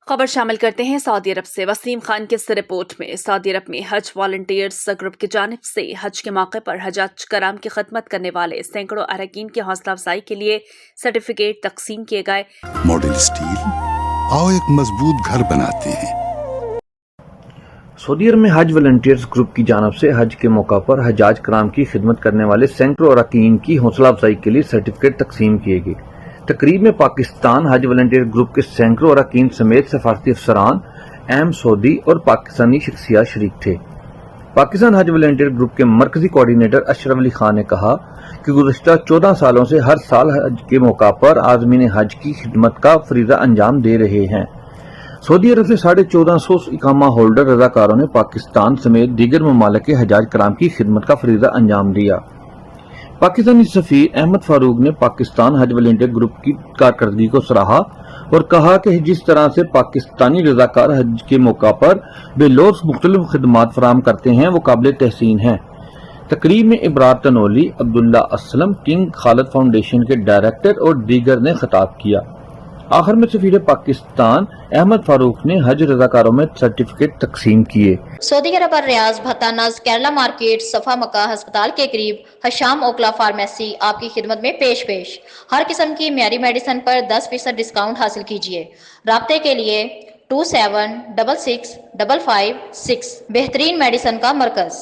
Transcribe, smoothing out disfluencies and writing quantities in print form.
خبر شامل کرتے ہیں سعودی عرب سے۔ وسیم خان کی اس رپورٹ میں سعودی عرب میں حج والنٹیئرز گروپ کی جانب سے حج کے موقع پر حجاج کرام کی خدمت کرنے والے سینکڑوں اراکین کی حوصلہ افزائی کے لیے سرٹیفکیٹ تقسیم کیے گئے۔ ماڈل اسٹیل، آؤ ایک مضبوط گھر بناتے ہیں۔ سعودی عرب میں حج والنٹیئرز گروپ کی جانب سے حج کے موقع پر حجاج کرام کی خدمت کرنے والے سینکڑوں اراکین کی حوصلہ افزائی کے لیے سرٹیفکیٹ تقسیم کیے گئے۔ تقریب میں پاکستان حج والنٹیئر گروپ کے سینکڑوں اراکین سمیت سفارتی افسران، اہم سعودی اور پاکستانی شخصیات شریک تھے۔ پاکستان حج والنٹیئر گروپ کے مرکزی کوآرڈینیٹر اشرف علی خان نے کہا کہ گزشتہ 14 سالوں سے ہر سال حج کے موقع پر عازمین حج کی خدمت کا فریضہ انجام دے رہے ہیں۔ سعودی عرب سے 1450 اقامہ ہولڈر رضاکاروں نے پاکستان سمیت دیگر ممالک کے حجاج کرام کی خدمت کا فریضہ انجام دیا۔ پاکستانی سفیر احمد فاروق نے پاکستان حج والنٹیئر گروپ کی کارکردگی کو سراہا اور کہا کہ جس طرح سے پاکستانی رضاکار حج کے موقع پر بے لوث مختلف خدمات فراہم کرتے ہیں وہ قابل تحسین ہیں۔ تقریب میں ابرار تنولی، عبداللہ اسلم، کنگ خالد فاؤنڈیشن کے ڈائریکٹر اور دیگر نے خطاب کیا۔ آخر میں سفیر پاکستان احمد فاروق نے حج رضاکاروں میں سرٹیفکیٹ تقسیم کیے۔ سعودی عرب ریاض بھتانز کیرلا مارکیٹ صفا مکہ ہسپتال کے قریب حشام اوکلا فارمیسی آپ کی خدمت میں پیش ہر قسم کی معیاری میڈیسن پر 10% ڈسکاؤنٹ حاصل کیجیے۔ رابطے کے لیے 27665556 بہترین میڈیسن کا مرکز۔